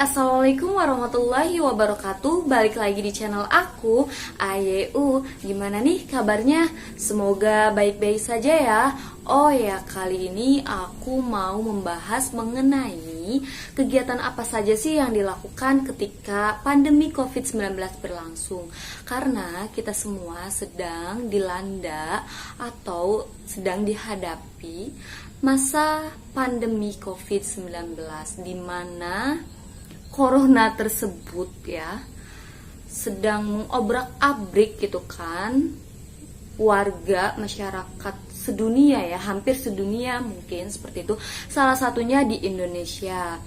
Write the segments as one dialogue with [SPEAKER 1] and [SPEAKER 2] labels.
[SPEAKER 1] Assalamualaikum warahmatullahi wabarakatuh. Balik lagi di channel aku, Ayu. Gimana nih kabarnya? Semoga baik-baik saja ya. Oh ya, kali ini aku mau membahas mengenai kegiatan apa saja sih yang dilakukan ketika pandemi COVID-19 berlangsung. Karena kita semua sedang dilanda atau sedang dihadapi masa pandemi COVID-19, di mana corona tersebut ya sedang mengobrak-abrik gitu kan warga masyarakat sedunia ya, hampir sedunia mungkin seperti itu. Salah satunya di Indonesia.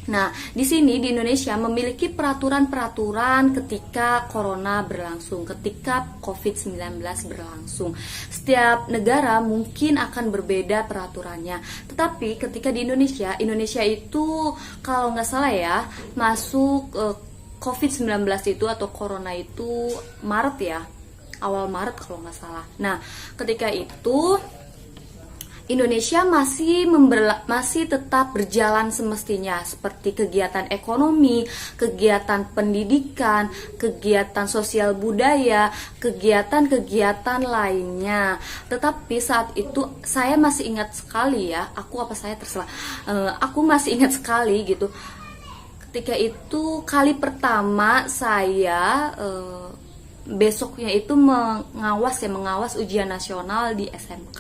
[SPEAKER 1] Nah, di sini di Indonesia memiliki peraturan-peraturan ketika corona berlangsung, ketika COVID-19 berlangsung. Setiap negara mungkin akan berbeda peraturannya. Tetapi ketika di Indonesia itu kalau nggak salah ya, masuk COVID-19 itu atau corona itu Maret ya, awal Maret kalau nggak salah. Nah, ketika itu Indonesia masih tetap berjalan semestinya, seperti kegiatan ekonomi, kegiatan pendidikan, kegiatan sosial budaya, kegiatan-kegiatan lainnya. Tetapi saat itu saya masih ingat sekali ya, aku masih ingat sekali gitu. Ketika itu kali pertama saya besoknya itu mengawas ujian nasional di SMK.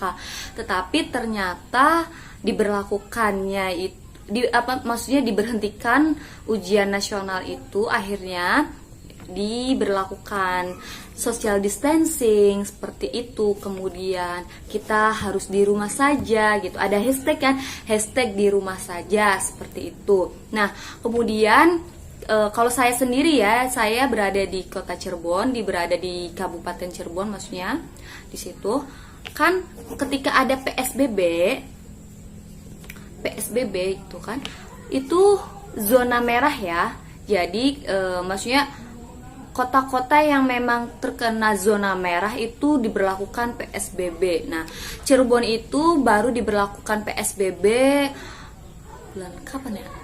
[SPEAKER 1] Tetapi ternyata diberlakukannya maksudnya diberhentikan ujian nasional itu, akhirnya diberlakukan social distancing seperti itu. Kemudian kita harus di rumah saja gitu. Ada hashtag kan, hashtag di rumah saja seperti itu. Nah, kemudian kalau saya sendiri ya, saya berada di kota Cirebon, berada di Kabupaten Cirebon maksudnya. Di situ kan ketika ada PSBB itu kan, itu zona merah ya. Jadi maksudnya kota-kota yang memang terkena zona merah itu diberlakukan PSBB. Nah, Cirebon itu baru diberlakukan PSBB bulan kapan ya?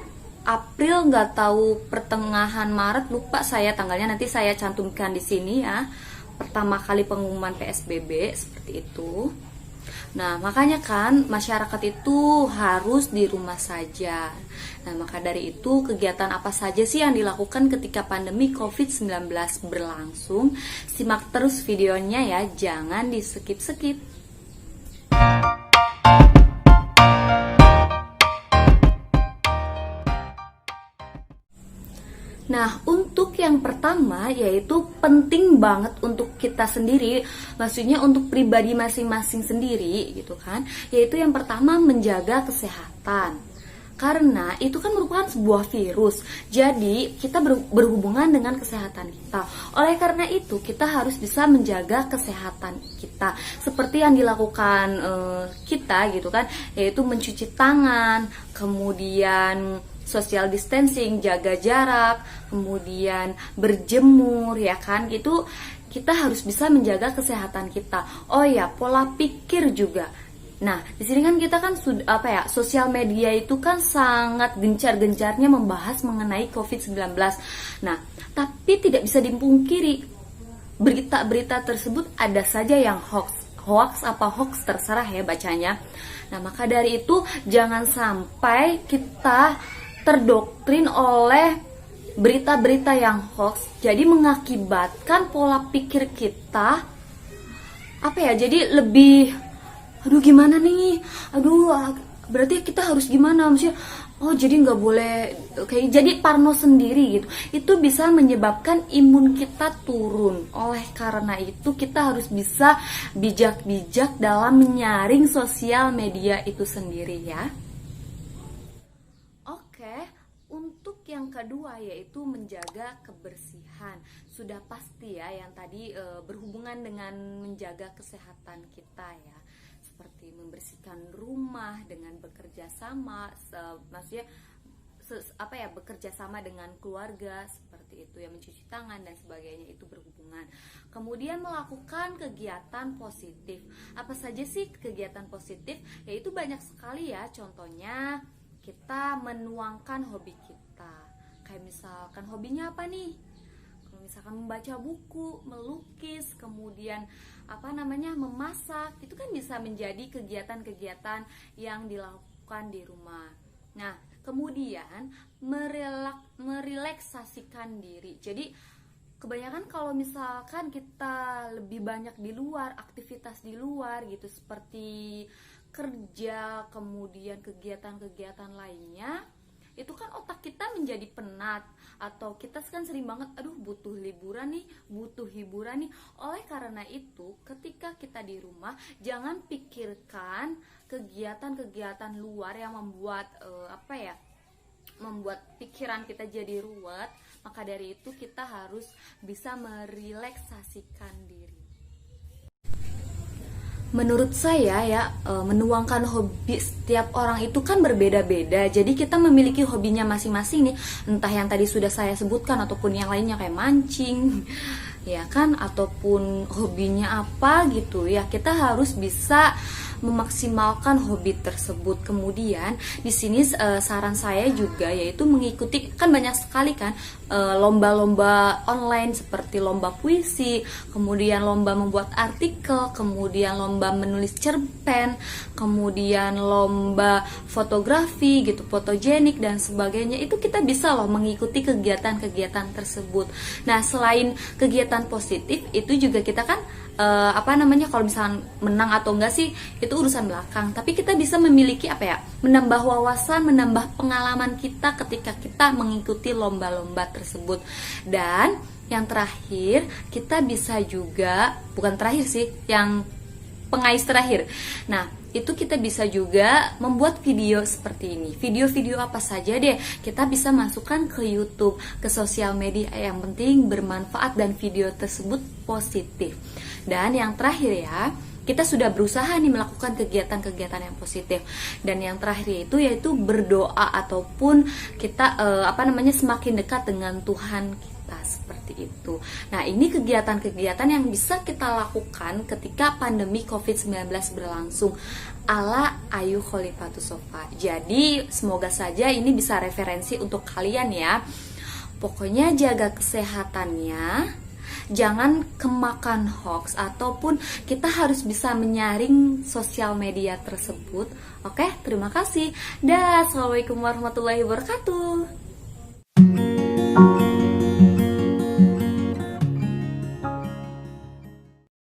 [SPEAKER 1] April, nggak tahu pertengahan Maret, lupa saya tanggalnya, nanti saya cantumkan di sini ya. Pertama kali pengumuman PSBB seperti itu. Nah, makanya kan masyarakat itu harus di rumah saja. Nah, maka dari itu kegiatan apa saja sih yang dilakukan ketika pandemi COVID-19 berlangsung? Simak terus videonya ya, jangan di skip-skip. Nah, untuk yang pertama yaitu penting banget untuk kita sendiri, maksudnya untuk pribadi masing-masing sendiri gitu kan, yaitu yang pertama menjaga kesehatan. Karena itu kan merupakan sebuah virus, jadi kita berhubungan dengan kesehatan kita. Oleh karena itu kita harus bisa menjaga kesehatan kita, seperti yang dilakukan kita gitu kan, yaitu mencuci tangan, kemudian social distancing, jaga jarak, kemudian berjemur ya kan, gitu. Kita harus bisa menjaga kesehatan kita. Oh ya, pola pikir juga. Nah, di sini kan kita kan sudah sosial media itu kan sangat gencar-gencarnya membahas mengenai COVID-19. Nah, tapi tidak bisa dipungkiri berita-berita tersebut ada saja yang hoax terserah ya bacanya. Nah, maka dari itu jangan sampai kita terdoktrin oleh berita-berita yang hoax, jadi mengakibatkan pola pikir kita jadi lebih gimana nih, berarti kita harus gimana, maksudnya jadi nggak boleh jadi parno sendiri gitu. Itu bisa menyebabkan imun kita turun. Oleh karena itu kita harus bisa bijak-bijak dalam menyaring sosial media itu sendiri ya. Untuk yang kedua yaitu menjaga kebersihan. Sudah pasti ya yang tadi berhubungan dengan menjaga kesehatan kita ya. Seperti membersihkan rumah dengan bekerja sama, bekerja sama dengan keluarga seperti itu ya, mencuci tangan dan sebagainya, itu berhubungan. Kemudian melakukan kegiatan positif. Apa saja sih kegiatan positif? Yaitu banyak sekali ya, contohnya kita menuangkan hobi kita. Kayak misalkan hobinya apa nih? Kalau misalkan membaca buku, melukis, kemudian memasak, itu kan bisa menjadi kegiatan-kegiatan yang dilakukan di rumah. Nah, kemudian merelaksasikan diri. Jadi kebanyakan kalau misalkan kita lebih banyak di luar, aktivitas di luar gitu, seperti kerja, kemudian kegiatan-kegiatan lainnya, itu kan otak kita menjadi penat, atau kita kan sering banget butuh liburan nih, butuh hiburan nih. Oleh karena itu, ketika kita di rumah, jangan pikirkan kegiatan-kegiatan luar yang membuat membuat pikiran kita jadi ruwet. Maka dari itu kita harus bisa merelaksasikan diri. Menurut saya ya, menuangkan hobi setiap orang itu kan berbeda-beda. Jadi kita memiliki hobinya masing-masing nih, entah yang tadi sudah saya sebutkan ataupun yang lainnya kayak mancing, ya kan, ataupun hobinya apa gitu ya. Kita harus bisa memaksimalkan hobi tersebut. Kemudian di sini saran saya juga yaitu mengikuti, kan banyak sekali kan lomba-lomba online seperti lomba puisi, kemudian lomba membuat artikel, kemudian lomba menulis cerpen, kemudian lomba fotografi gitu, fotogenik dan sebagainya. Itu kita bisa loh mengikuti kegiatan-kegiatan tersebut. Nah, selain kegiatan positif itu juga kita kan kalau misalnya menang atau enggak sih itu urusan belakang, tapi kita bisa memiliki menambah wawasan, menambah pengalaman kita ketika kita mengikuti lomba-lomba tersebut. Dan yang terakhir, kita bisa juga, bukan terakhir sih, yang pengais terakhir. Nah, itu kita bisa juga membuat video seperti ini. Video-video apa saja deh, kita bisa masukkan ke YouTube, ke sosial media, yang penting bermanfaat dan video tersebut positif. Dan yang terakhir ya, kita sudah berusaha nih melakukan kegiatan-kegiatan yang positif. Dan yang terakhir itu yaitu berdoa ataupun kita semakin dekat dengan Tuhan kita, seperti itu. Nah, ini kegiatan-kegiatan yang bisa kita lakukan ketika pandemi COVID-19 berlangsung ala Ayu Khalifatus Sofa. Jadi semoga saja ini bisa referensi untuk kalian ya. Pokoknya jaga kesehatannya, jangan kemakan hoax, ataupun kita harus bisa menyaring sosial media tersebut. Oke, terima kasih. Assalamualaikum warahmatullahi wabarakatuh.